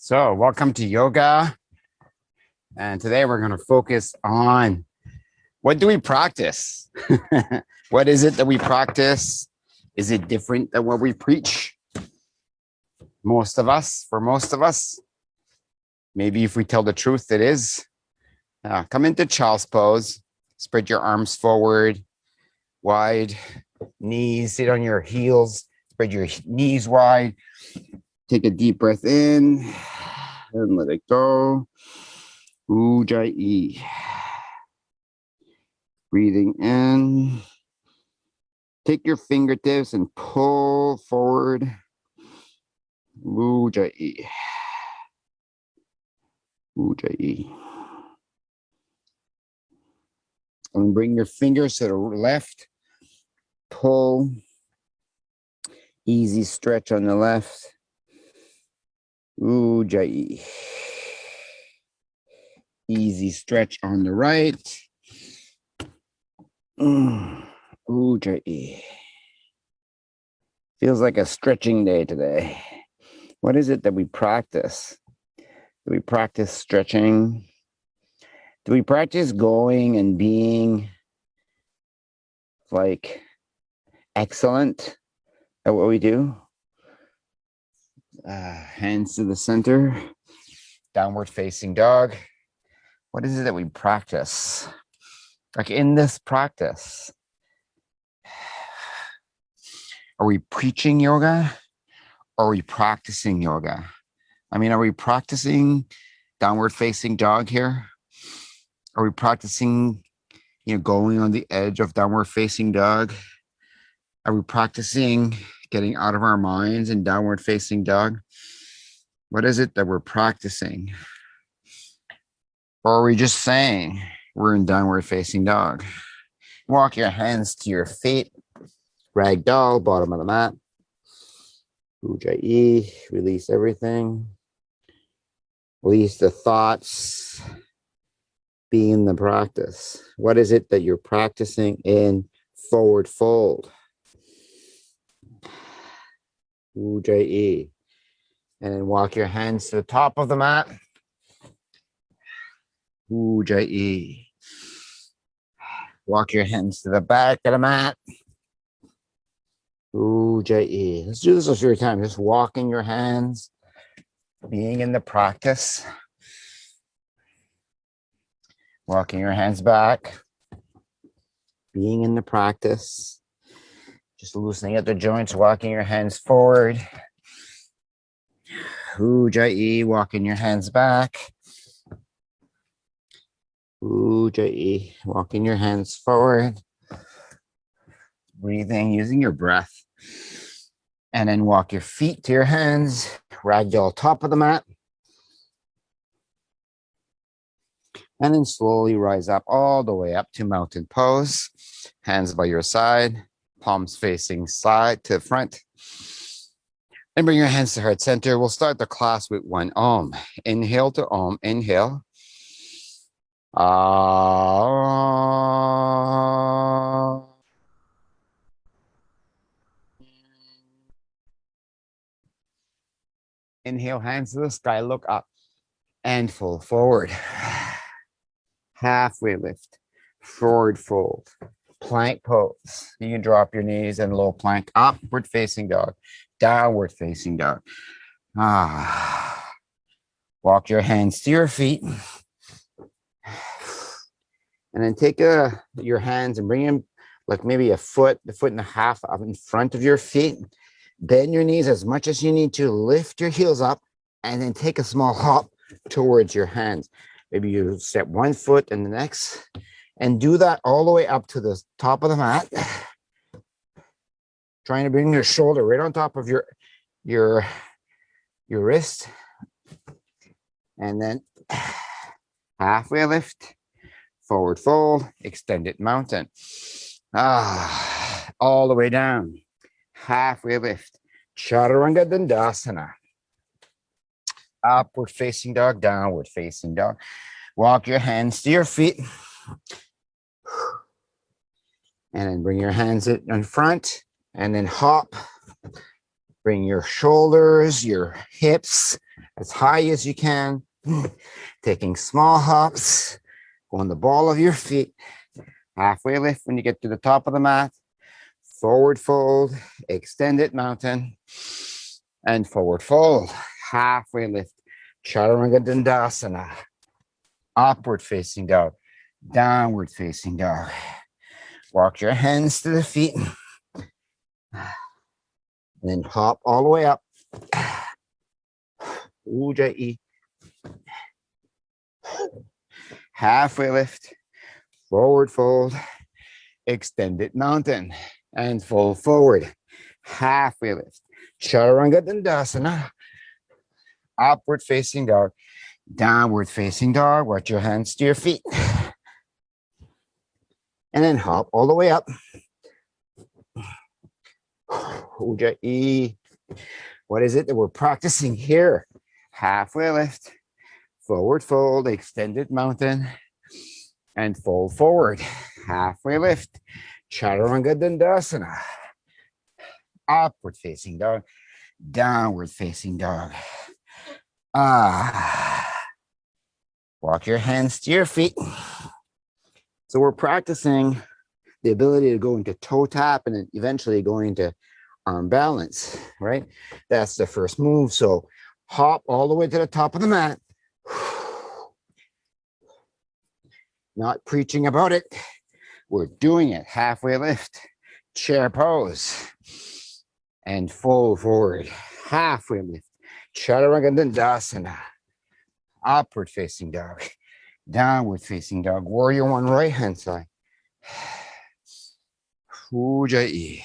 So welcome to yoga. And today we're going to focus on what do we practice? What is it that we practice? Is it different than what we preach? For most of us, maybe if we tell the truth, it is. Come into child's pose. Spread your arms forward, wide, knees, sit on your heels, spread your knees wide. Take a deep breath in and let it go. Ujjayi. Breathing in. Take your fingertips and pull forward. Ujjayi. Ujjayi. And bring your fingers to the left. Pull. Easy stretch on the left. Ujjayi. Easy stretch on the right. Ujjayi. Feels like a stretching day today. What is it that we practice? Do we practice stretching? Do we practice going and being like excellent at what we do? Hands to the center, downward facing dog. What is it that we practice? Like in this practice, are we preaching yoga or are we practicing yoga? I mean, are we practicing downward facing dog here? Are we practicing, going on the edge of downward facing dog? Are we practicing getting out of our minds in downward facing dog? What is it that we're practicing? Or are we just saying we're in downward facing dog? Walk your hands to your feet. Ragdoll, bottom of the mat. Ujjayi, release everything. Release the thoughts. Be in the practice. What is it that you're practicing in forward fold? Ujjayi. And then walk your hands to the top of the mat. Ujjayi. Walk your hands to the back of the mat. Ujjayi. Let's do this a few times. Just walking your hands, being in the practice. Walking your hands back, being in the practice. Just loosening at the joints, walking your hands forward. Ujjayi, walking your hands back. Ujjayi, walking your hands forward. Breathing, using your breath. And then walk your feet to your hands. Ragdoll top of the mat. And then slowly rise up all the way up to mountain pose. Hands by your side. Palms facing side to front. And bring your hands to heart center. We'll start the class with one Om. Inhale to Om. Inhale. Inhale, hands to the sky, look up and fold forward. Halfway lift, forward fold, plank pose. You can drop your knees and low plank, upward facing dog, downward facing dog. Walk your hands to your feet. And then take your hands and bring them like maybe a foot and a half up in front of your feet. Bend your knees as much as you need to. Lift your heels up and then take a small hop towards your hands. Maybe you step one foot and the next. And do that all the way up to the top of the mat. Trying to bring your shoulder right on top of your wrist. And then halfway lift. Forward fold, extended mountain. All the way down. Halfway lift. Chaturanga Dandasana. Upward facing dog, downward facing dog. Walk your hands to your feet. And then bring your hands in front. And then hop. Bring your shoulders, your hips as high as you can, taking small hops on the ball of your feet. Halfway lift when you get to the top of the mat. Forward fold, extended mountain, and forward fold. Halfway lift, Chaturanga Dandasana. Upward facing dog, downward facing dog. Walk your hands to the feet. And then hop all the way up. Ujjayi. Halfway lift, forward fold, extended mountain, and fold forward. Halfway lift, Chaturanga Dandasana. Upward facing dog, downward facing dog. Watch your hands to your feet. And then hop all the way up. Ujjayi. What is it that we're practicing here? Halfway lift, forward fold, extended mountain, and fold forward. Halfway lift, Chaturanga Dandasana. Upward facing dog, downward facing dog. Walk your hands to your feet. So we're practicing the ability to go into toe tap and then eventually going into arm balance, right? That's the first move. So hop all the way to the top of the mat. Not preaching about it. We're doing it. Halfway lift, chair pose, and fold forward. Halfway lift, Chaturanga Dandasana. Upward facing dog, downward facing dog. Warrior one, right hand side. Ujjayi.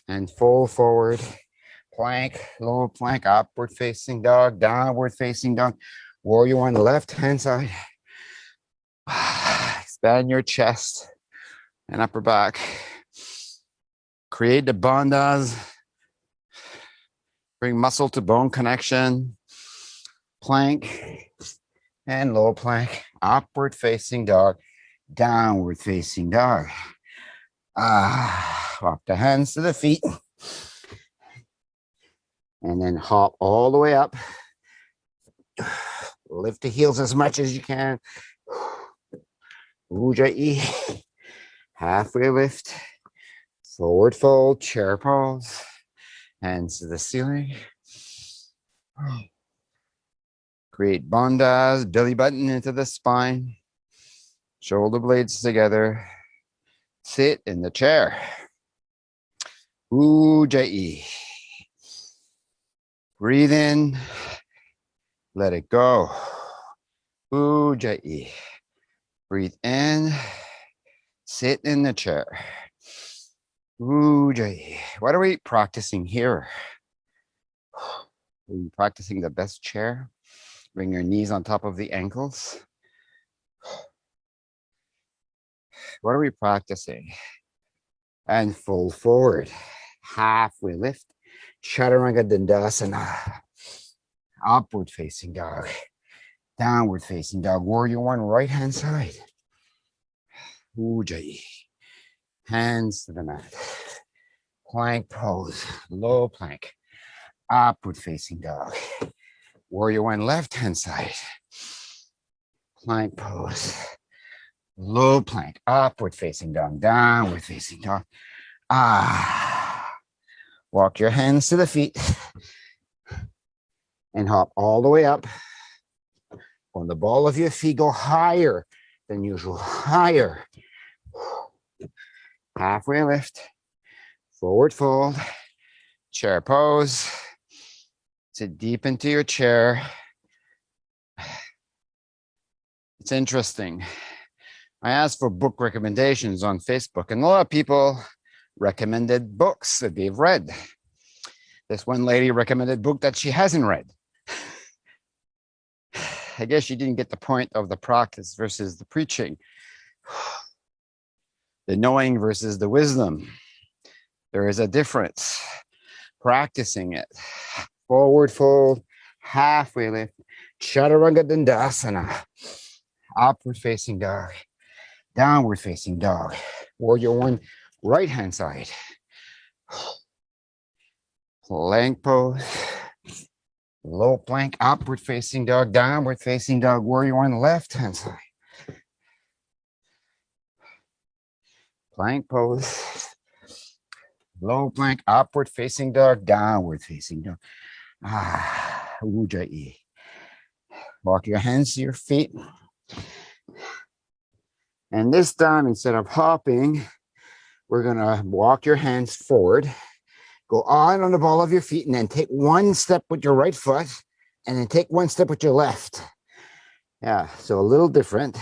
And fold forward. Plank, low plank, upward facing dog, downward facing dog. Warrior one, left hand side. Expand your chest and upper back. Create the bandhas. Bring muscle to bone connection. Plank and low plank. Upward facing dog, downward facing dog. Walk the hands to the feet. And then hop all the way up. Lift the heels as much as you can. Ujjayi. Halfway lift. Forward fold, chair pose. Hands to the ceiling. Create bandhas, belly button into the spine. Shoulder blades together. Sit in the chair. Ujjayi. Breathe in. Let it go. Ujjayi. Breathe in. Sit in the chair. Ujjayi. What are we practicing here? Are we practicing the best chair? Bring your knees on top of the ankles. What are we practicing? And fold forward. Halfway lift. Chaturanga Dandasana. Upward facing dog. Downward facing dog. Warrior one, right hand side. Ujjayi. Hands to the mat. Plank pose. Low plank. Upward facing dog. Warrior one, left hand side. Plank pose. Low plank. Upward facing dog. Downward facing dog. Walk your hands to the feet. And hop all the way up. On the ball of your feet, go higher than usual. Higher. Halfway lift. Forward fold. Chair pose. Sit deep into your chair. It's interesting. I asked for book recommendations on Facebook, and a lot of people recommended books that they've read. This one lady recommended a book that she hasn't read. I guess she didn't get the point of the practice versus the preaching. The knowing versus the wisdom. There is a difference. Practicing it. Forward fold, halfway lift, Chaturanga Dandasana. Upward facing dog, downward facing dog. Warrior one, right hand side. Plank pose, Low plank, upward facing dog, downward facing dog, warrior on the left hand side. Plank pose. Low plank, upward facing dog, downward facing dog. Ujjayi. Walk your hands to your feet. And this time, instead of hopping, we're gonna walk your hands forward, go on the ball of your feet, and then take one step with your right foot, and then take one step with your left. Yeah, so a little different.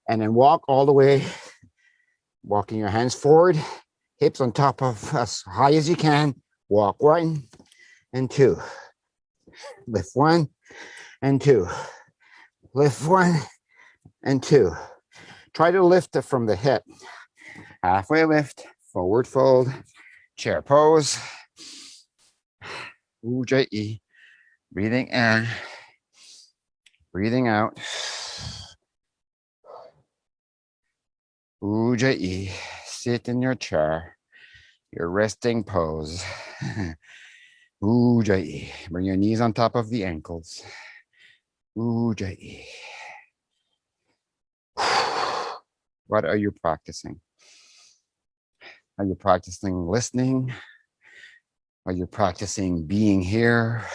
And then walk all the way, walking your hands forward, hips on top of as high as you can. Walk 1 and 2. Lift 1 and 2. Lift 1 and 2. Try to lift it from the hip. Halfway lift, forward fold, chair pose. Ujjayi. Breathing in, breathing out. Ujjayi. Sit in your chair, your resting pose. Ujjayi. Bring your knees on top of the ankles. Ujjayi. What are you practicing? Are you practicing listening? Are you practicing being here?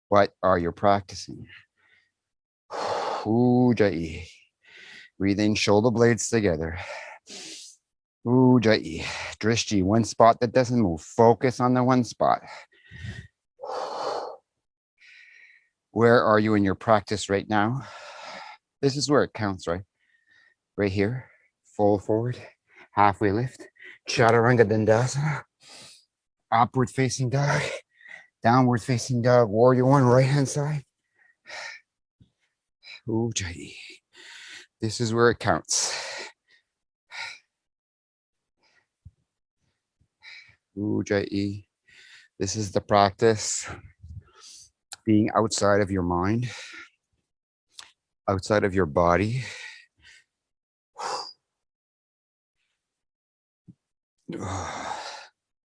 What are you practicing? Ujjayi. Breathing shoulder blades together. Ujjayi. Drishti, one spot that doesn't move. Focus on the one spot. Where are you in your practice right now? This is where it counts, right? Right here. Fold forward. Halfway lift. Chaturanga Dandasana. Upward facing dog. Downward facing dog. Warrior 1, right hand side. Ujjayi. This is where it counts. Ujjayi. This is the practice. Being outside of your mind, outside of your body.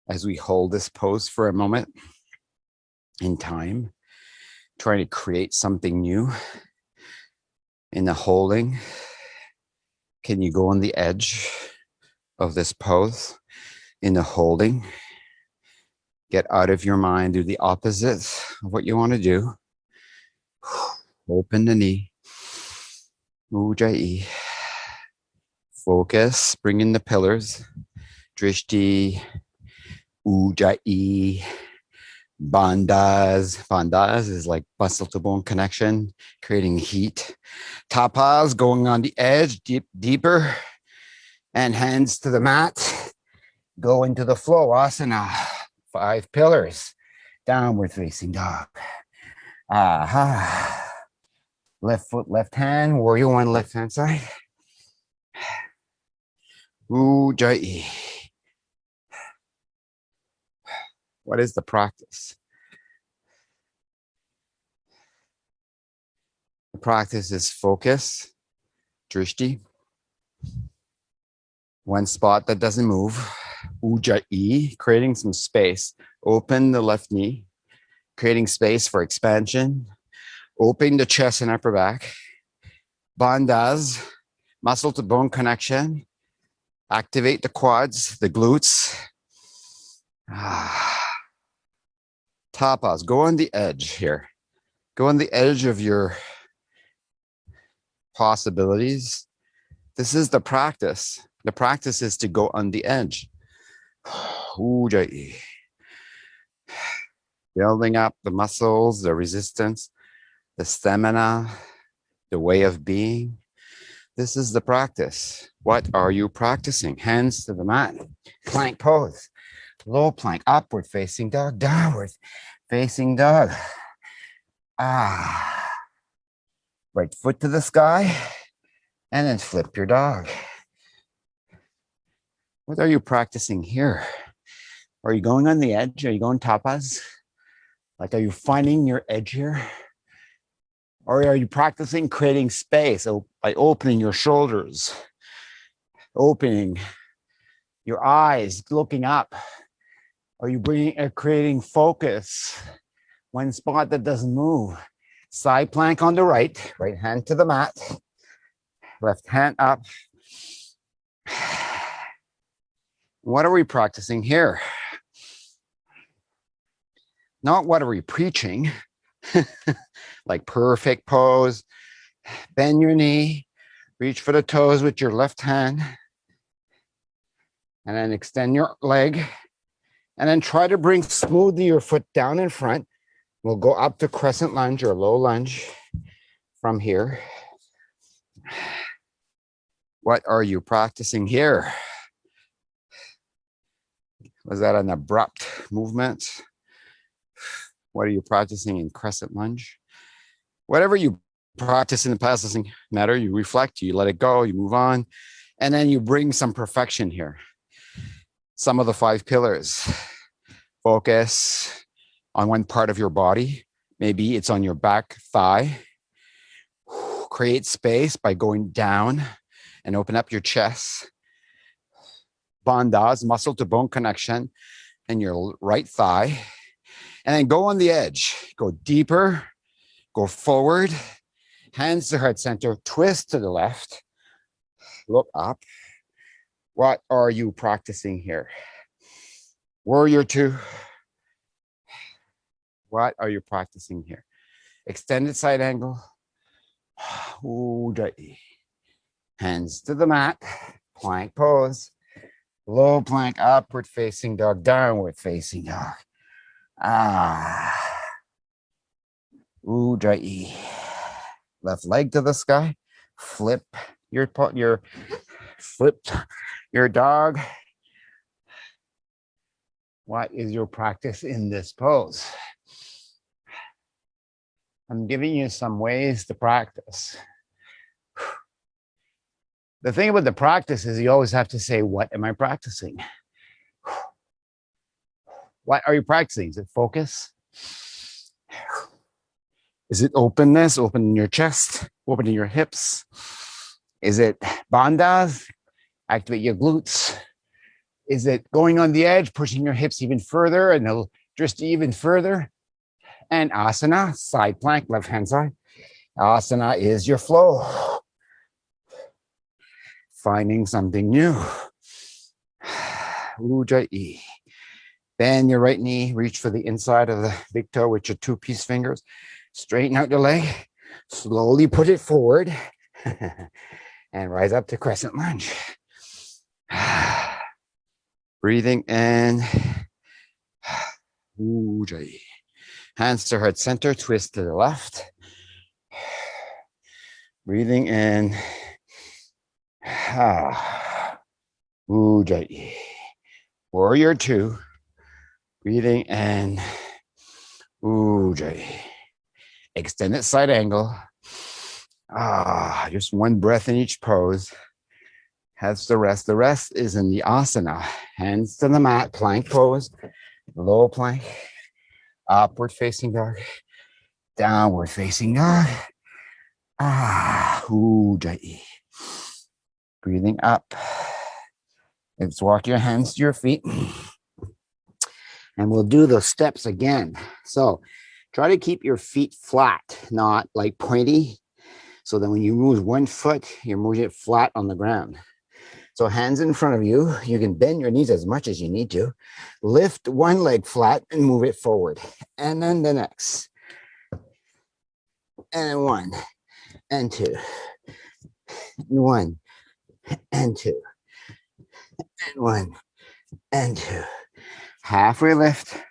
As we hold this pose for a moment in time, trying to create something new in the holding. Can you go on the edge of this pose in the holding? Get out of your mind, do the opposite of what you want to do. Open the knee. Ujjayi. Focus, bring in the pillars. Drishti. Ujjayi. Bandhas. Bandhas is like muscle to bone connection, creating heat. Tapas, going on the edge, deeper. And hands to the mat. Go into the flow, asana. 5 pillars. Downward facing dog. Aha. Left foot, left hand. Warrior 1, left hand side. Ujjayi. What is the practice? The practice is focus, drishti. One spot that doesn't move. Ujjayi, creating some space. Open the left knee, creating space for expansion. Open the chest and upper back. Bandhas, muscle to bone connection. Activate the quads, the glutes. Tapas, go on the edge here. Go on the edge of your possibilities. This is the practice. The practice is to go on the edge. Ujjayi. Building up the muscles, the resistance, the stamina, the way of being. This is the practice. What are you practicing? Hands to the mat. Plank pose. Low plank, upward facing dog, downward facing dog. Right foot to the sky, and then flip your dog. What are you practicing here? Are you going on the edge? Are you going tapas? Like, are you finding your edge here? Or are you practicing creating space by opening your shoulders, opening your eyes, looking up? Are you creating focus One spot that doesn't move. Side plank on the right, right hand to the mat, left hand up. What are we practicing here? Not what are we preaching, like perfect pose, bend your knee, reach for the toes with your left hand, and then extend your leg, and then try to bring smoothly your foot down in front. We'll go up to crescent lunge or low lunge from here. What are you practicing here? Was that an abrupt movement? What are you practicing in crescent lunge? Whatever you practice in the past doesn't matter. You reflect, you let it go, you move on, and then you bring some perfection here. Some of the 5 pillars. Focus on one part of your body. Maybe it's on your back thigh. Create space by going down and open up your chest. Bandhas, muscle to bone connection, and your right thigh. And then go on the edge. Go deeper, go forward, hands to heart center, twist to the left, look up. What are you practicing here? Warrior 2. What are you practicing here? Extended side angle. Ujjayi. Hands to the mat, plank pose. Low plank, upward facing dog, downward facing dog. Ujjayi. Left leg to the sky. Flip your dog. What is your practice in this pose? I'm giving you some ways to practice. The thing about the practice is you always have to say, what am I practicing? What are you practicing? Is it focus? Is it openness? Opening your chest, opening your hips. Is it bandhas? Activate your glutes. Is it going on the edge, pushing your hips even further and just even further? And asana, side plank, left hand side. Asana is your flow. Finding something new. Ujjayi. Bend your right knee, reach for the inside of the big toe with your 2 piece fingers. Straighten out your leg. Slowly put it forward. And rise up to crescent lunge. Breathing in. Ujjayi. Hands to heart center, twist to the left. Breathing in. Ujjayi. Warrior 2. Breathing in. Ujjayi. Extended side angle. Just one breath in each pose. That's the rest. The rest is in the asana. Hands to the mat, plank pose. Low plank. Upward facing dog. Downward facing dog. Ujjayi. Breathing up. Let's walk your hands to your feet. And we'll do those steps again. So try to keep your feet flat, not like pointy. So that when you move one foot, you're moving it flat on the ground. So hands in front of you. You can bend your knees as much as you need to. Lift one leg flat and move it forward. And then the next. And 1 and 2. 1 and 2. And 1 and 2. Halfway lift.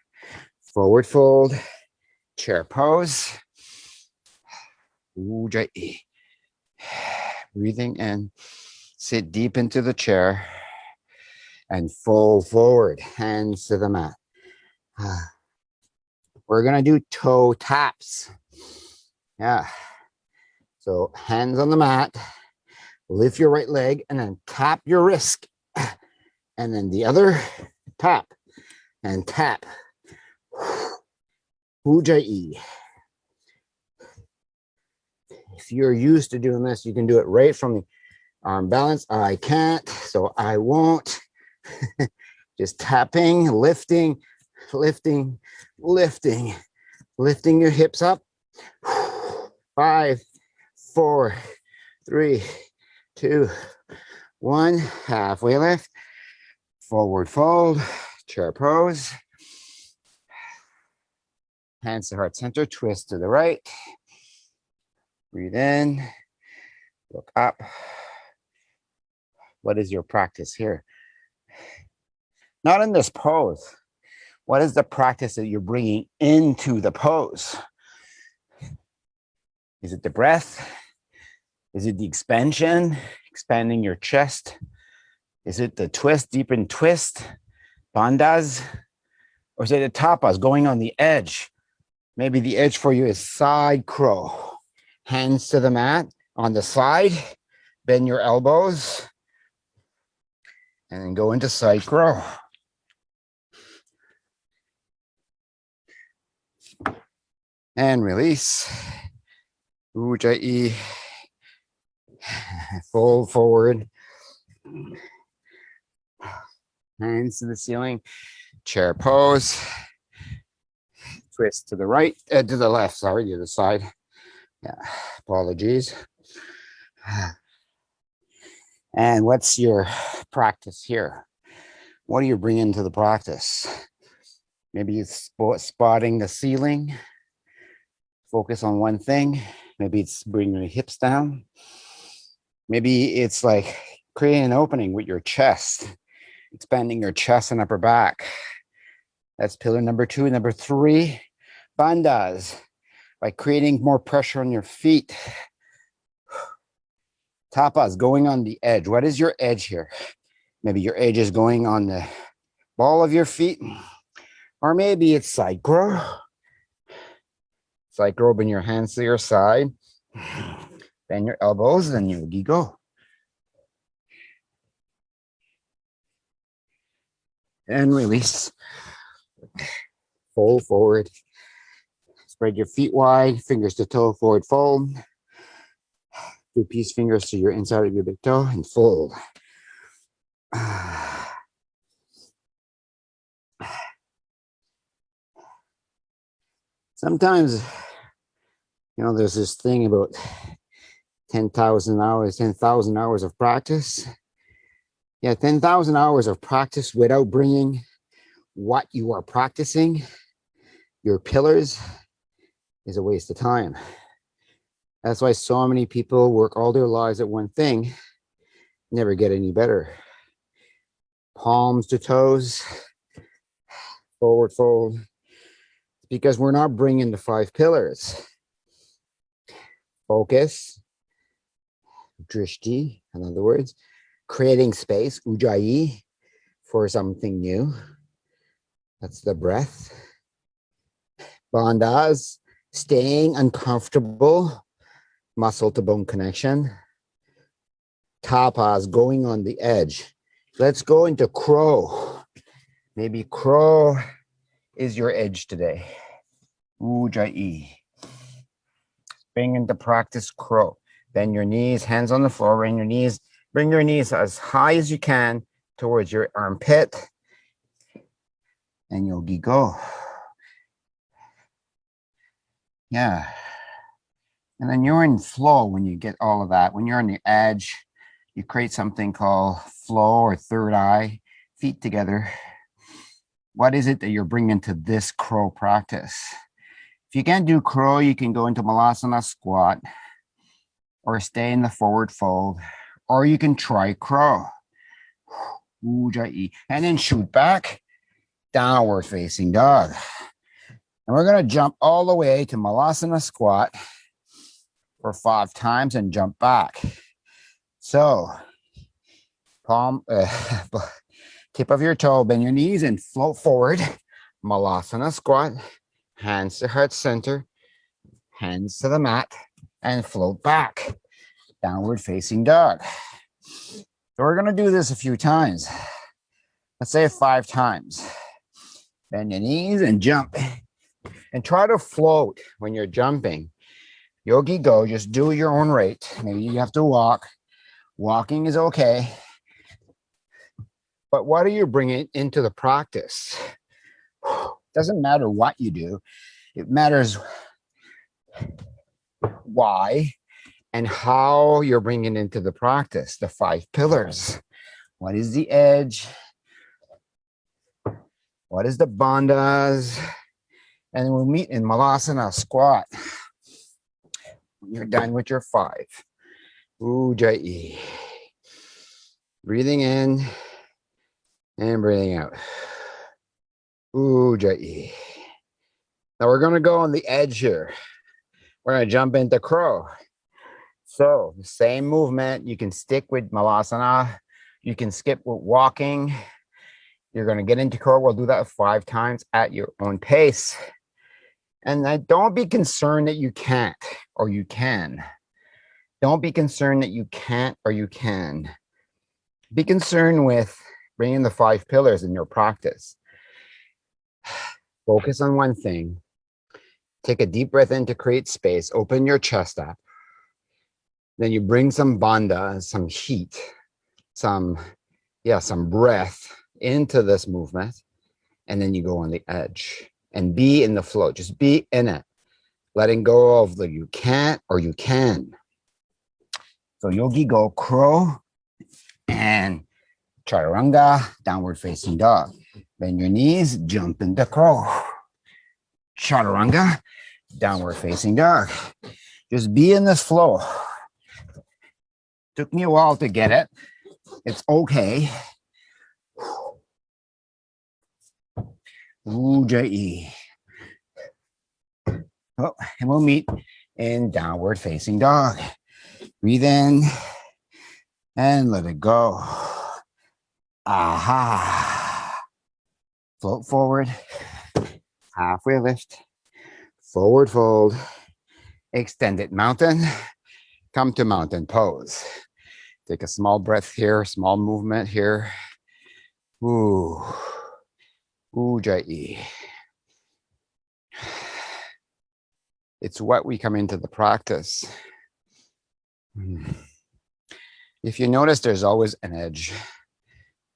Forward fold. Chair pose. Ujjayi. Breathing in. Sit deep into the chair and fold forward, hands to the mat. We're going to do toe taps. Yeah. So hands on the mat, lift your right leg and then tap your wrist. And then the other, tap and tap. Ujjayi. If you're used to doing this, you can do it right from the arm balance. I can't, so I won't. Just tapping, lifting, lifting, lifting, Lifting your hips up. 5, 4, 3, 2, 1. Halfway lift. Forward fold. Chair pose. Hands to heart center. Twist to the right. Breathe in. Look up. What is your practice here? Not in this pose. What is the practice that you're bringing into the pose? Is it the breath? Is it the expansion, expanding your chest? Is it the twist, deepen twist, bandhas? Or is it the tapas, going on the edge? Maybe the edge for you is side crow. Hands to the mat on the side, bend your elbows, and then go into side crow. And release. Ujjayi. Fold forward. Hands to the ceiling. Chair pose. Twist to the right, to the left, sorry, the other side. Yeah, apologies. And what's your practice here? What do you bring into the practice? Maybe it's spotting the ceiling. Focus on one thing. Maybe it's bringing your hips down. Maybe it's like creating an opening with your chest, expanding your chest and upper back. That's pillar number 2. Number 3, bandhas, by creating more pressure on your feet. Tapas, going on the edge. What is your edge here? Maybe your edge is going on the ball of your feet, or maybe it's side crow. Side crow, bring your hands to your side, bend your elbows, and yogi go. And release. Fold forward. Spread your feet wide, fingers to toe, forward fold. 2 peace fingers to your inside of your big toe and fold. Sometimes, there's this thing about 10,000 hours of practice. Yeah, 10,000 hours of practice without bringing what you are practicing, your pillars, is a waste of time. That's why so many people work all their lives at one thing, never get any better. Palms to toes, forward fold, because we're not bringing the 5 pillars. Focus, drishti, in other words, creating space, ujjayi, for something new. That's the breath. Bandhas, staying uncomfortable, muscle to bone connection. Tapas, going on the edge. Let's go into crow. Maybe crow is your edge today. Ujjayi. Bring into practice crow. Bend your knees, hands on the floor, bring your knees. Bring your knees as high as you can towards your armpit. And yogi go. Yeah. And then you're in flow when you get all of that. When you're on the edge, you create something called flow or third eye, feet together. What is it that you're bringing to this crow practice? If you can't do crow, you can go into malasana squat or stay in the forward fold, or you can try crow. Ujjayi. And then shoot back, downward facing dog. And we're going to jump all the way to malasana squat for 5 times and jump back. So, palm, tip of your toe, bend your knees and float forward. Malasana squat, hands to heart center, hands to the mat, and float back. Downward facing dog. So we're going to do this a few times. Let's say 5 times. Bend your knees and jump. And try to float when you're jumping. Yogi go, just do your own rate. Maybe you have to walk. Walking is okay. But what are you bringing into the practice? Doesn't matter what you do. It matters why and how you're bringing into the practice, the 5 pillars. What is the edge? What is the bandhas? And we'll meet in Malasana squat. When you're done with your 5. Ujjayi. Breathing in and breathing out. Ujjayi. Now we're going to go on the edge here. We're going to jump into crow. So the same movement. You can stick with Malasana. You can skip with walking. You're going to get into crow. We'll do that 5 times at your own pace. And don't be concerned that you can't or you can. Don't be concerned that you can't or you can. Be concerned with bringing the 5 pillars in your practice. Focus on one thing. Take a deep breath in to create space. Open your chest up. Then you bring some bandha, some heat, some breath into this movement. And then you go on the edge and be in the flow. Just be in it. Letting go of the you can't or you can. So yogi go crow and chaturanga, downward facing dog. Bend your knees, jump into crow. Chaturanga, downward facing dog. Just be in this flow. Took me a while to get it. It's okay. Ujjayi. Oh, and we'll meet in downward facing dog. Breathe in and let it go. Aha. Float forward. Halfway lift. Forward fold. Extended mountain. Come to mountain pose. Take a small breath here, small movement here. Ooh. Ujjayi. It's what we come into the practice. If you notice, there's always an edge.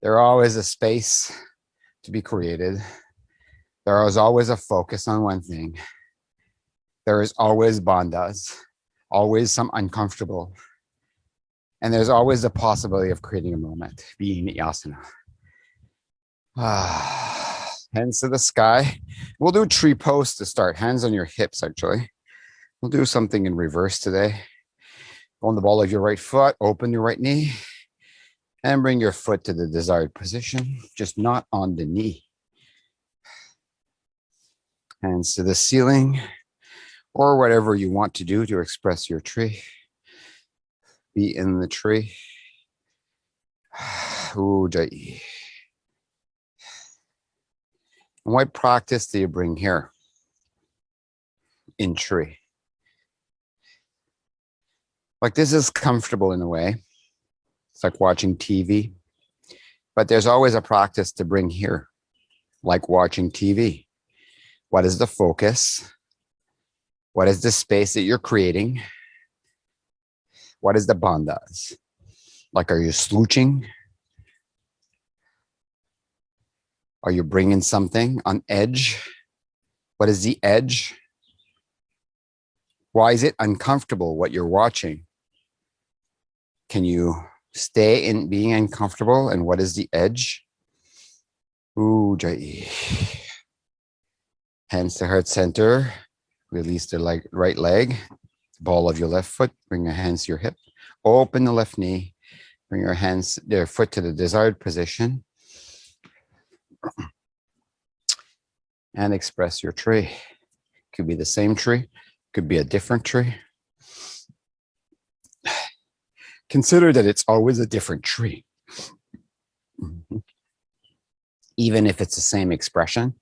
There's always a space to be created. There is always a focus on one thing. There is always bandhas, always some uncomfortable. And there's always the possibility of creating a moment, being yasana. Hands to the sky. We'll do tree pose to start. Hands on your hips, actually. We'll do something in reverse today. On the ball of your right foot, open your right knee, and bring your foot to the desired position, just not on the knee. Hands to the ceiling, or whatever you want to do to express your tree. Be in the tree. Ujjayi. And what practice do you bring here in tree? Like this is comfortable in a way. It's like watching TV. But there's always a practice to bring here, like watching TV. What is the focus? What is the space that you're creating? What is the bandhas? Like, are you slouching? Are you bringing something on edge? What is the edge? Why is it uncomfortable what you're watching? Can you stay in being uncomfortable? And what is the edge? Ujjayi. Hands to heart center. Release the right leg. Ball of your left foot. Bring your hands to your hip. Open the left knee. Bring your foot to the desired position. And express your tree. Could be the same tree. Could be a different tree. Consider that it's always a different tree. Even if it's the same expression,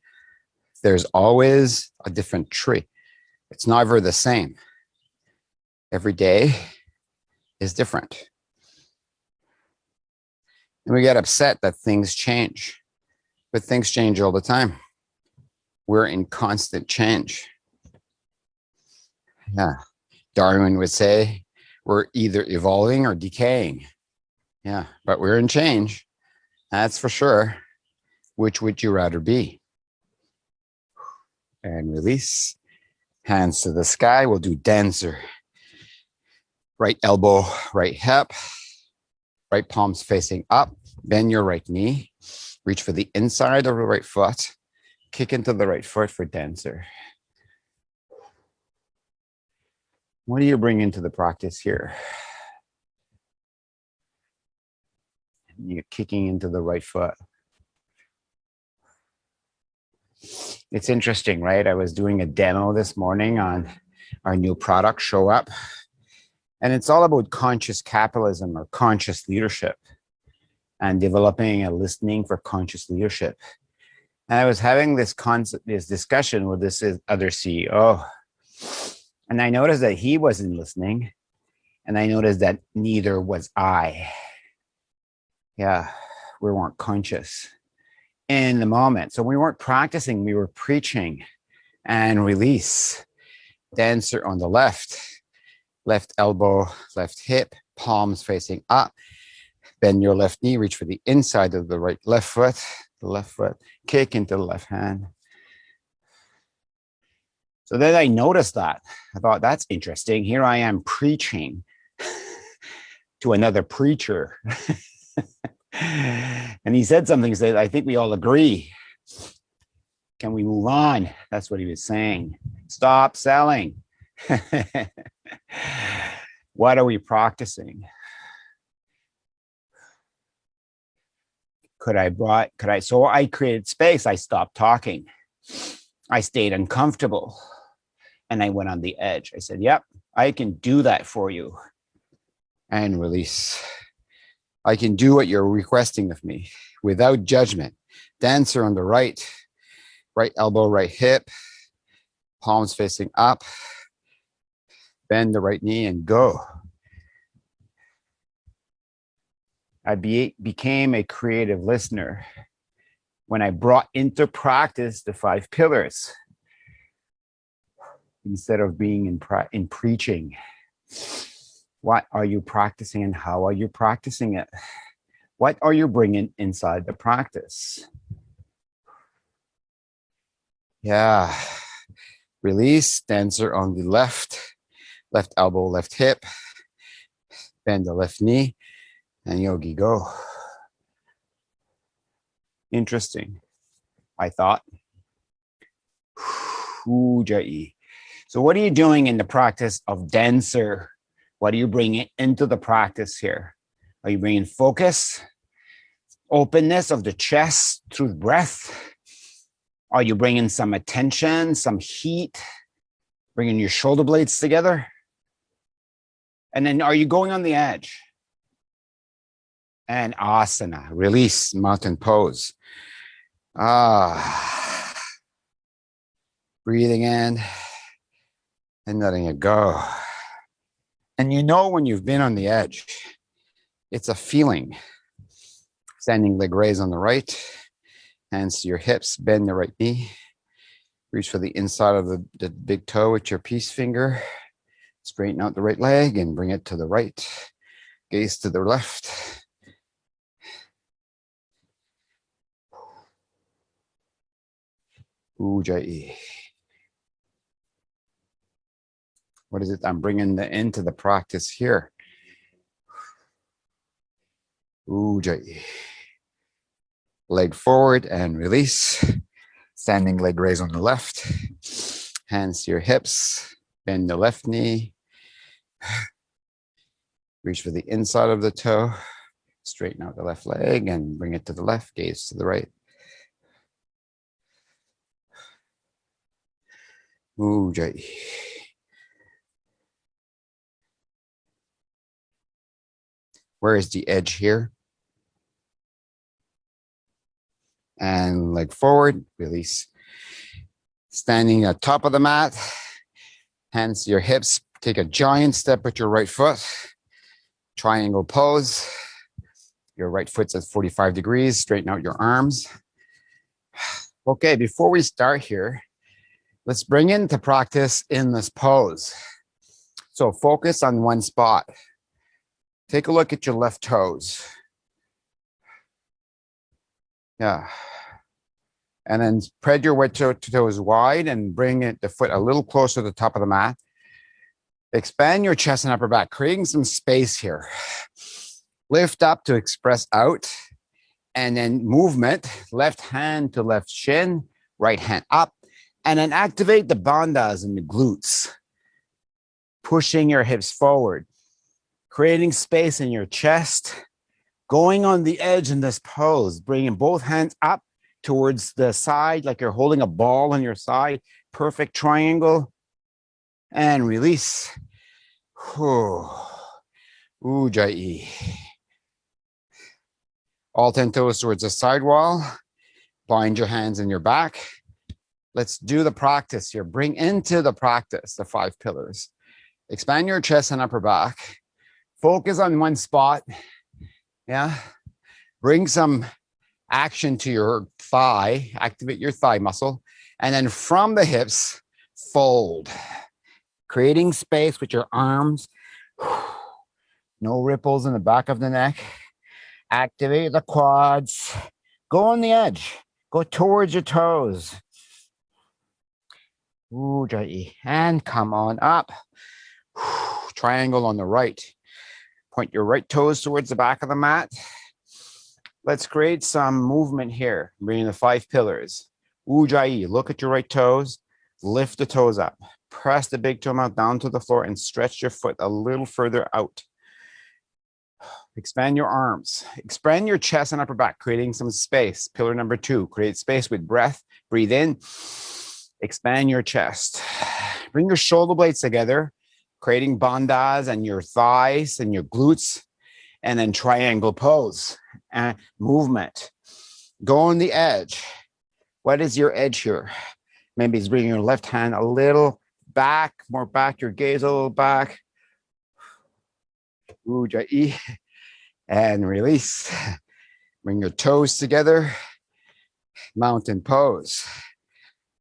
there's always a different tree. It's never the same. Every day is different. And we get upset that things change. But things change all the time. We're in constant change. Yeah. Darwin would say, we're either evolving or decaying. Yeah, but we're in change. That's for sure. Which would you rather be? And release. Hands to the sky. We'll do dancer. Right elbow, right hip. Right palms facing up. Bend your right knee. Reach for the inside of the right foot. Kick into the right foot for dancer. What do you bring into the practice here? You're kicking into the right foot. It's interesting, right? I was doing a demo this morning on our new product, Show Up. And it's all about conscious capitalism or conscious leadership and developing a listening for conscious leadership. And I was having this discussion with this other CEO. And I noticed that he wasn't listening. And I noticed that neither was I. Yeah, we weren't conscious in the moment. So we weren't practicing, we were preaching. And release. Dancer on the left. Left elbow, left hip, palms facing up. Bend your left knee, reach for the inside of the left foot, the left foot, kick into the left hand. So then I noticed that. I thought, that's interesting. Here I am preaching to another preacher. And he said something, he said, I think we all agree. Can we move on? That's what he was saying. Stop selling. What are we practicing? So I created space. I stopped talking. I stayed uncomfortable and I went on the edge. I said, yep, I can do that for you. And release. I can do what you're requesting of me without judgment. Dancer on the right, right elbow, right hip, palms facing up. Bend the right knee and go. I became a creative listener when I brought into practice the 5 pillars instead of being in preaching. What are you practicing and how are you practicing it? What are you bringing inside the practice? Yeah. Release, dancer on the left. Left elbow, left hip, bend the left knee, and yogi go. Interesting, I thought. Ujjayi. So what are you doing in the practice of dancer? What are you bringing into the practice here? Are you bringing focus, openness of the chest through breath? Are you bringing some attention, some heat, bringing your shoulder blades together? And then are you going on the edge? And asana, release, mountain pose. Breathing in and letting it go. And you know when you've been on the edge, it's a feeling. Standing leg raise on the right, hands to your hips, bend the right knee. Reach for the inside of the big toe with your peace finger. Straighten out the right leg and bring it to the right. Gaze to the left. Ujjayi. What is it I'm bringing into the practice here? Ujjayi. Leg forward and release. Standing leg raise on the left. Hands to your hips. Bend the left knee. Reach for the inside of the toe. Straighten out the left leg and bring it to the left. Gaze to the right. Ujjayi. Where is the edge here? And leg forward, release. Standing at top of the mat. Hands to your hips. Take a giant step with your right foot. Triangle pose. Your right foot's at 45 degrees. Straighten out your arms. Okay, before we start here, let's bring into practice in this pose. So focus on one spot. Take a look at your left toes. Yeah. And then spread your wet toes wide and bring the foot a little closer to the top of the mat. Expand your chest and upper back, creating some space here. Lift up to express out. And then movement, left hand to left shin, right hand up. And then activate the bandhas in the glutes. Pushing your hips forward. Creating space in your chest. Going on the edge in this pose, bringing both hands up towards the side like you're holding a ball on your side. Perfect triangle. And release. Ujjayi. All 10 toes towards the side wall. Bind your hands in your back. Let's do the practice here. Bring into the practice the 5 pillars. Expand your chest and upper back. Focus on one spot. Yeah. Bring some action to your thigh. Activate your thigh muscle. And then from the hips, fold. Creating space with your arms. No ripples in the back of the neck. Activate the quads. Go on the edge. Go towards your toes. Ujjayi. And come on up. Triangle on the right. Point your right toes towards the back of the mat. Let's create some movement here. Bringing the 5 pillars. Ujjayi. Look at your right toes. Lift the toes up. Press the big toe mount down to the floor and stretch your foot a little further out. Expand your arms. Expand your chest and upper back, creating some space. Pillar number 2. Create space with breath. Breathe in. Expand your chest. Bring your shoulder blades together, creating bandhas and your thighs and your glutes. And then triangle pose and movement. Go on the edge. What is your edge here? Maybe it's bringing your left hand a little back, more back, your gaze a little back. Ujjayi. And release. Bring your toes together. Mountain pose.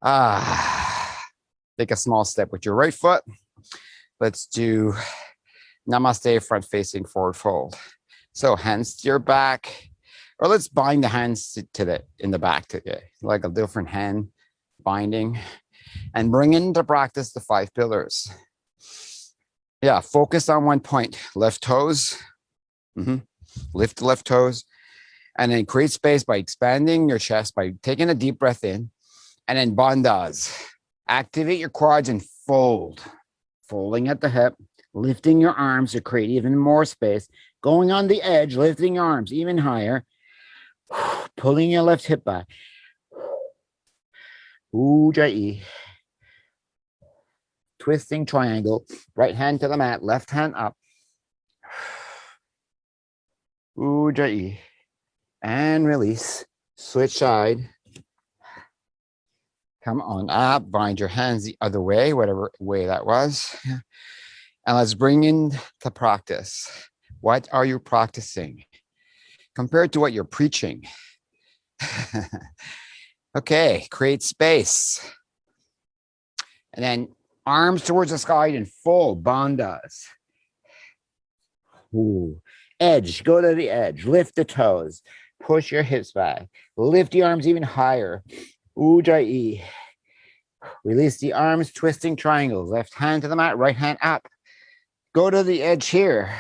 Take a small step with your right foot. Let's do Namaste, front facing forward fold. So hands to your back, or let's bind the hands in the back today, like a different hand binding, and bring into practice the 5 pillars. Yeah, focus on one point. Left toes. Lift the left toes. And then create space by expanding your chest, by taking a deep breath in. And then bandhas. Activate your quads and fold. Folding at the hip. Lifting your arms to create even more space. Going on the edge, lifting your arms even higher. Pulling your left hip back. Ujjayi. Twisting triangle. Right hand to the mat, left hand up. Ujjayi. And release. Switch side. Come on up. Bind your hands the other way, whatever way that was. And let's bring in the practice. What are you practicing compared to what you're preaching? Okay, create space. And then arms towards the sky and fold, bandhas. Edge, go to the edge, lift the toes, push your hips back, lift the arms even higher. Ujjayi. Release the arms, twisting triangles, left hand to the mat, right hand up. Go to the edge here.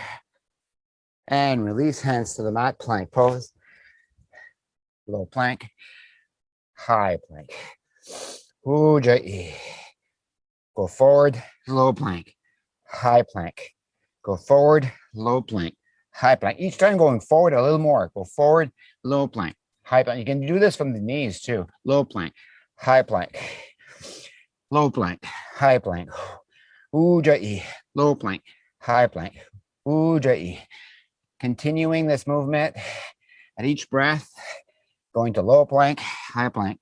And release hands to the mat, plank pose. Low plank, high plank. Ujjayi. Go forward, low plank, high plank. Go forward, low plank, high plank. Each time going forward a little more. Go forward, low plank, high plank. You can do this from the knees too. Low plank, high plank, low plank, high plank. Ujjayi. Low plank, high plank. Ujjayi. Continuing this movement at each breath, going to low plank, high plank.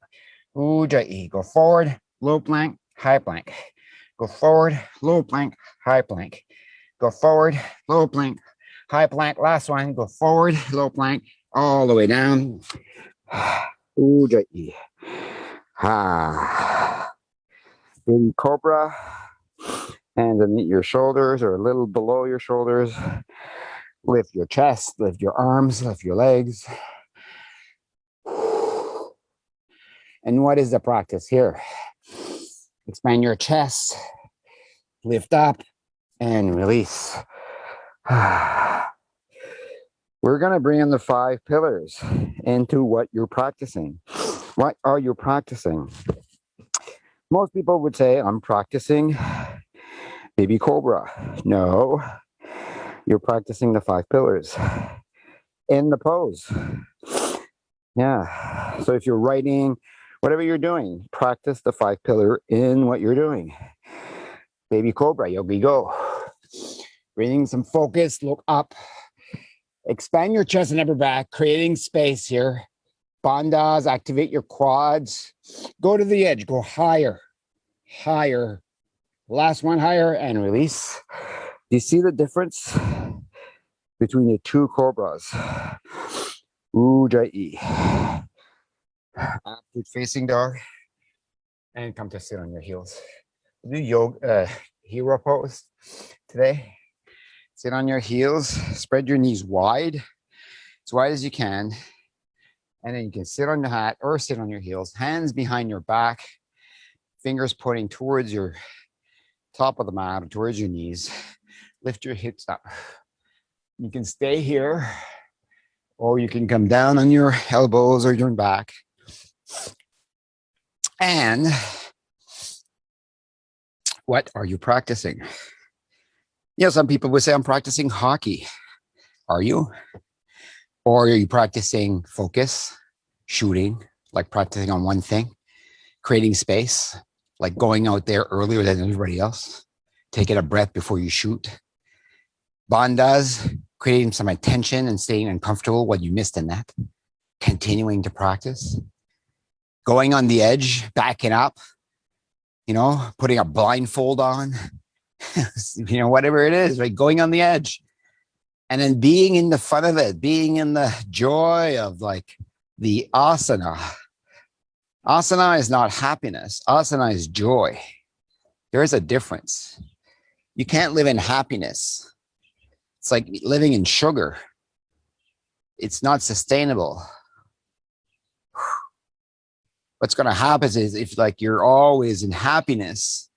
Ujjayi. Go forward, low plank, high plank. Go forward, low plank, high plank. Go forward, low plank, high plank. Last one, go forward, low plank, all the way down. Ujjayi. Baby cobra. Hands underneath your shoulders or a little below your shoulders. Lift your chest, lift your arms, lift your legs. And what is the practice here? Expand your chest, lift up, and release. We're going to bring in the 5 pillars into what you're practicing. What are you practicing? Most people would say, I'm practicing baby cobra. No, you're practicing the 5 pillars in the pose. Yeah. So if you're writing, whatever you're doing, practice the 5 pillar in what you're doing. Baby cobra, yogi go. Bringing some focus, look up. Expand your chest and upper back, creating space here. Bandhas, activate your quads. Go to the edge, go higher, higher. Last one, higher, and release. Do you see the difference between the 2 cobras? Ujjayi. Upward facing dog. And come to sit on your heels. Do yoga, hero pose today. Sit on your heels, spread your knees wide, as wide as you can. And then you can sit on the mat or sit on your heels, hands behind your back, fingers pointing towards your top of the mat or towards your knees. Lift your hips up. You can stay here, or you can come down on your elbows or your back. And what are you practicing? You know, some people would say, I'm practicing hockey. Are you? Or are you practicing focus, shooting, like practicing on one thing, creating space, like going out there earlier than everybody else, taking a breath before you shoot? Bandhas, creating some attention and staying uncomfortable what you missed in that, continuing to practice, going on the edge, backing up, you know, putting a blindfold on, you know, whatever it is, right? Going on the edge. And then being in the fun of it, being in the joy of like the asana. Asana is not happiness. Asana is joy. There is a difference. You can't live in happiness. It's like living in sugar. It's not sustainable. What's going to happen is if like you're always in happiness,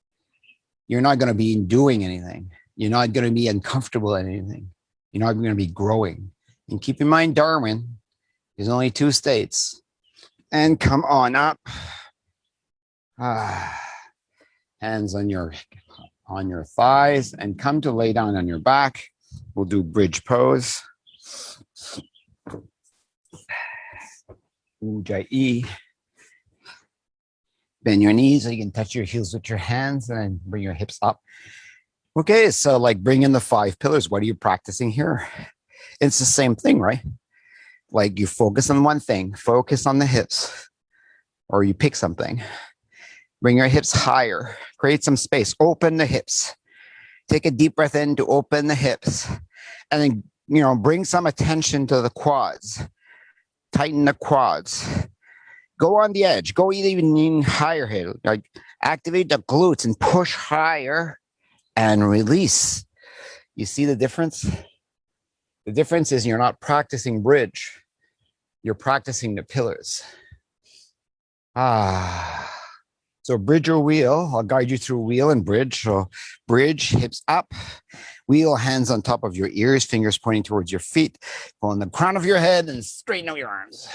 you're not going to be doing anything. You're not going to be uncomfortable at anything. You're not going to be growing. And keep in mind, Darwin, there's only 2 states. And come on up. Hands on your thighs and come to lay down on your back. We'll do bridge pose. Ujjayi. Bend your knees so you can touch your heels with your hands and then bring your hips up. Okay, so like bring in the 5 pillars. What are you practicing here? It's the same thing, right? Like you focus on one thing, focus on the hips, or you pick something. Bring your hips higher, create some space, open the hips. Take a deep breath in to open the hips. And then, you know, bring some attention to the quads. Tighten the quads. Go on the edge. Go even higher here. Like activate the glutes and push higher and release. You see the difference? The difference is you're not practicing bridge. You're practicing the pillars. So bridge or wheel, I'll guide you through wheel and bridge. So bridge, hips up, wheel, hands on top of your ears, fingers pointing towards your feet. Go on the crown of your head and straighten out your arms.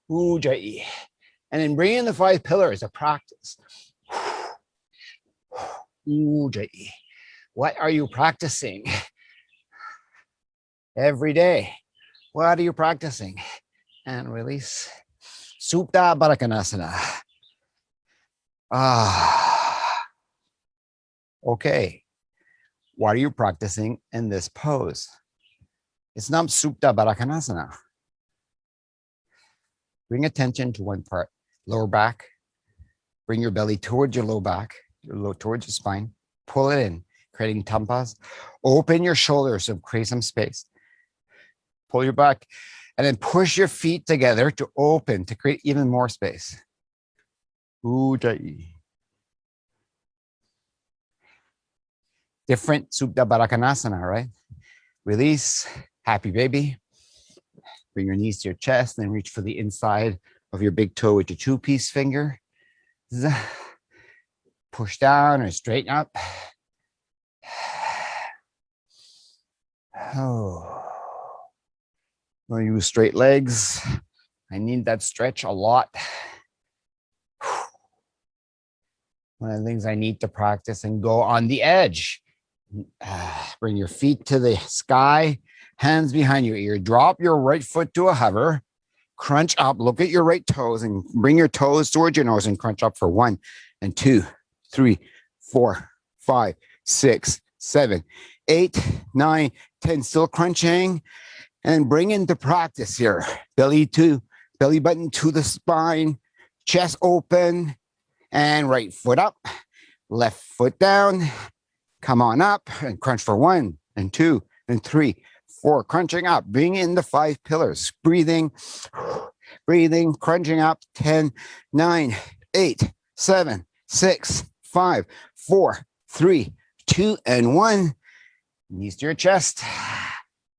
Ujjayi. And then bring in the 5 pillars of practice. Ujjayi. What are you practicing? Every day. What are you practicing? And release. Supta Baddha Konasana. Okay. What are you practicing in this pose? It's not Supta Baddha Konasana. Bring attention to one part. Lower back. Bring your belly towards your low back, towards your spine. Pull it in, creating tampas. Open your shoulders to create some space. Pull your back, and then push your feet together to open, to create even more space. Ujjayi. Different Supta Baddha Konasana, right? Release, happy baby. Bring your knees to your chest, then reach for the inside of your big toe with your two-piece finger. Push down and straighten up. Oh, I'm going to use straight legs. I need that stretch a lot. One of the things I need to practice and go on the edge. Bring your feet to the sky, hands behind your ear. Drop your right foot to a hover. Crunch up. Look at your right toes and bring your toes towards your nose and crunch up for 1 and 2, 3, 4, 5, 6, 7, 8, 9, 10. Still crunching. And bring into practice here. Belly button to the spine, chest open, and right foot up, left foot down. Come on up and crunch for 1 and 2 and 3, 4. Crunching up. Bring in the 5 pillars. Breathing, crunching up. 10, 9, 8, 7, 6, 5, 4, 3, 2, and 1. Knees to your chest.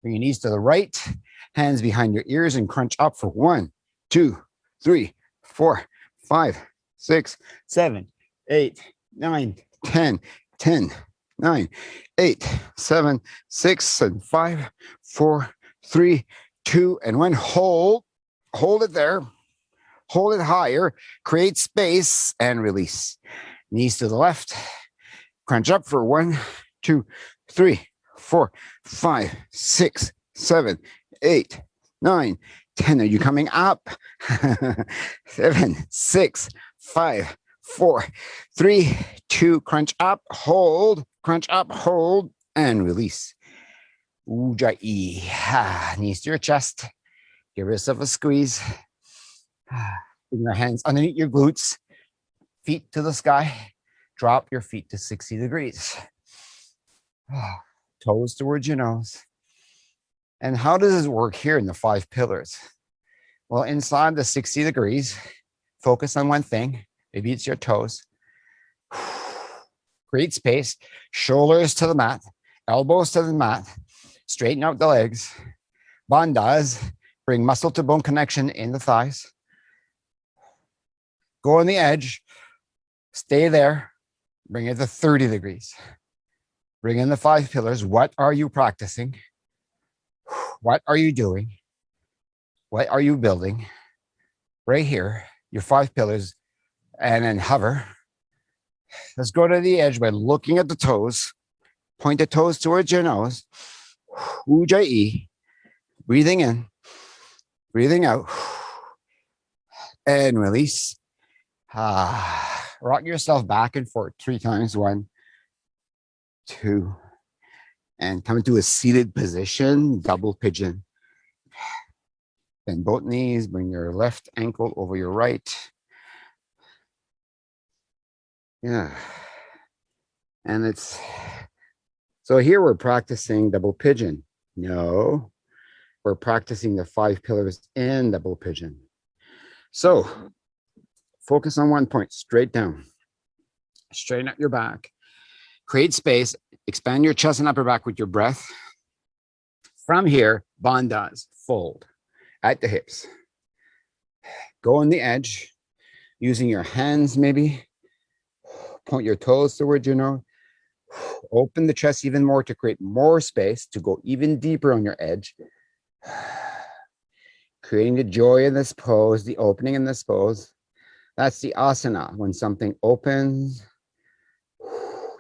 Bring your knees to the right, hands behind your ears, and crunch up for 1, 2, 3, 4, 5, 6, 7, 8, 9, 10, 10, 9, 8, 7, 6, and 5, 4, 3, 2, and 1. Hold it there. Hold it higher. Create space and release. Knees to the left. Crunch up for 1, 2, 3, 4, 5, 6, 7, 8, 9, 10. Are you coming up? 7, 6, 5, 4, 3, 2. Crunch up, hold, crunch up, hold, and release. Ujjayi. Knees to your chest. Give yourself a squeeze. Bring your hands underneath your glutes. Feet to the sky. Drop your feet to 60 degrees. Toes towards your nose. And how does this work here in the 5 pillars? Well, inside the 60 degrees, focus on one thing. Maybe it's your toes. Create space. Shoulders to the mat. Elbows to the mat. Straighten out the legs. Bandhas. Bring muscle to bone connection in the thighs. Go on the edge. Stay there. Bring it to 30 degrees. Bring in the 5 pillars. What are you practicing? What are you doing? What are you building? Right here, your 5 pillars, and then hover. Let's go to the edge by looking at the toes. Point the toes towards your nose. Ujjayi. Breathing in, breathing out, and release. Rock yourself back and forth 3 times. 1, 2, and come into a seated position, double pigeon. Bend both knees, bring your left ankle over your right. Yeah. And it's, so here we're practicing double pigeon. No, we're practicing the 5 pillars in double pigeon. So focus on one point, straight down. Straighten out your back. Create space. Expand your chest and upper back with your breath. From here, bandhas, fold at the hips. Go on the edge, using your hands maybe. Point your toes towards your nose. Open the chest even more to create more space, to go even deeper on your edge. Creating the joy in this pose, the opening in this pose. That's the asana. When something opens,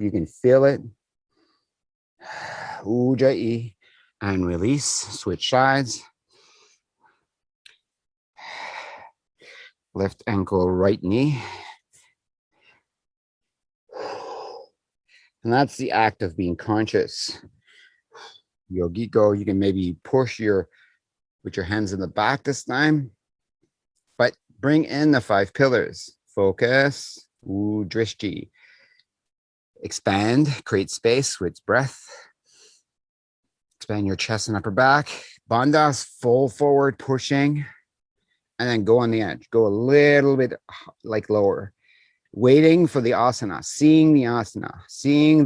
you can feel it. Ujjayi. And release. Switch sides. Left ankle, right knee. And that's the act of being conscious. Yogiko, you can maybe push with your hands in the back this time, but bring in the 5 pillars. Focus, drishti. Expand, create space with breath. Expand your chest and upper back. Bandhas, full forward, pushing. And then go on the edge. Go a little bit like lower. Waiting for the asana, seeing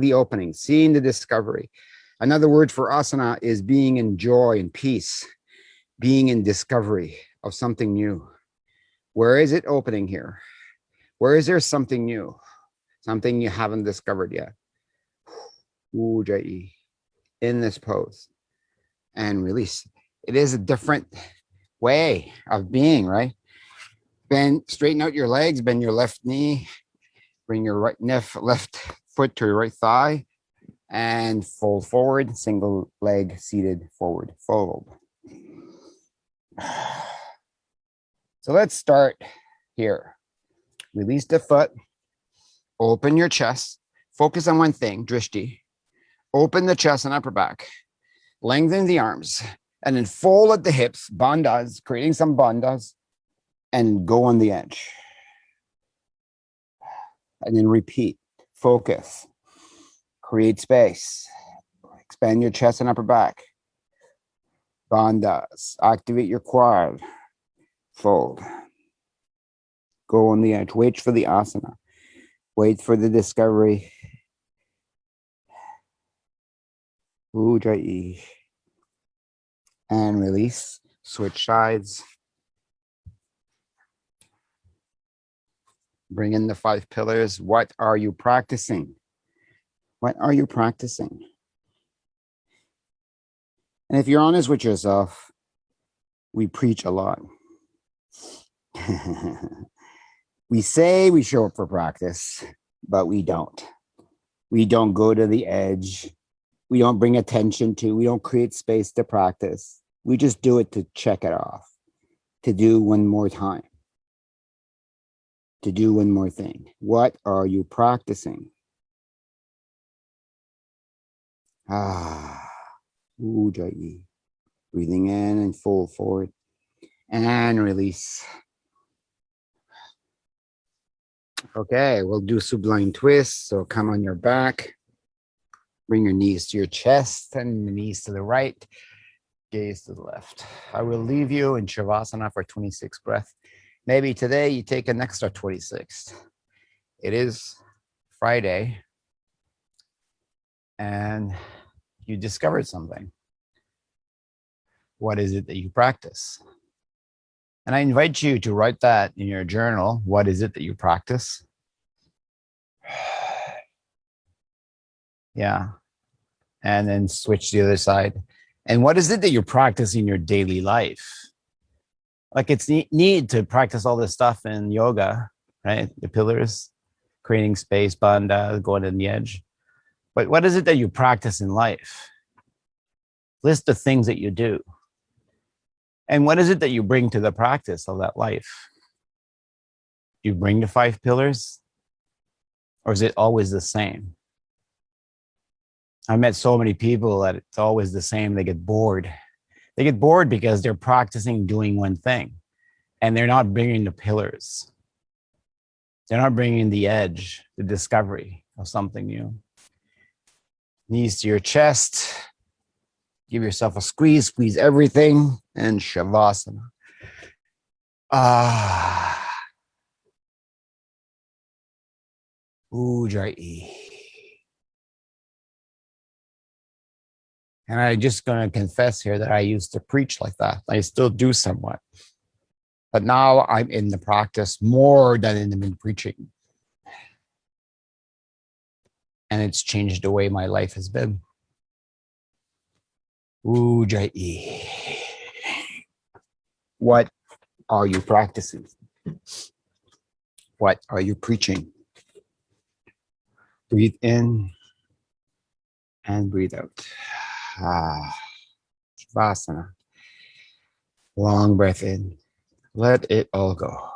the opening, seeing the discovery. Another word for asana is being in joy and peace, being in discovery of something new. Where is it opening here? Where is there something new? Something you haven't discovered yet? Ujjayi. In this pose. And release. It is a different way of being, right? Bend, straighten out your legs, bend your left knee, bring your left foot to your right thigh, and fold forward, single leg seated forward fold. So let's start here. Release the foot, open your chest, focus on one thing, drishti. Open the chest and upper back, lengthen the arms, and then fold at the hips, bandhas, creating some bandhas, and go on the edge. And then repeat, focus, create space, expand your chest and upper back, bandhas, activate your quad, fold, go on the edge, wait for the asana, wait for the discovery. Ujjayi. And release, switch sides. Bring in the 5 pillars. What are you practicing? What are you practicing? And if you're honest with yourself, we preach a lot. We say we show up for practice, but we don't. We don't go to the edge. We don't bring attention to, we don't create space to practice. We just do it to check it off, to do one more time, to do one more thing. What are you practicing? Ujjayi. Breathing in and fold forward and release. Okay, we'll do Sublime Twists. So come on your back. Bring your knees to your chest and the knees to the right, gaze to the left. I will leave you in Shavasana for 26 breaths. Maybe today you take an extra 26. It is Friday and you discovered something. What is it that you practice? And I invite you to write that in your journal. What is it that you practice? Yeah. And then switch to the other side. And what is it that you practice in your daily life? Like it's need to practice all this stuff in yoga, right? The pillars, creating space, bandha, going on the edge. But what is it that you practice in life? List the things that you do. And what is it that you bring to the practice of that life? You bring the 5 pillars? Or is it always the same? I met so many people that it's always the same. They get bored. They get bored because they're practicing doing one thing and they're not bringing the pillars. They're not bringing the edge, the discovery of something new. Knees to your chest. Give yourself a squeeze, squeeze everything, and Shavasana. Ujjayi. And I'm just going to confess here that I used to preach like that. I still do somewhat. But now I'm in the practice more than in the preaching. And it's changed the way my life has been. Ujjayi. What are you practicing? What are you preaching? Breathe in and breathe out. Shavasana. Long breath in. Let it all go.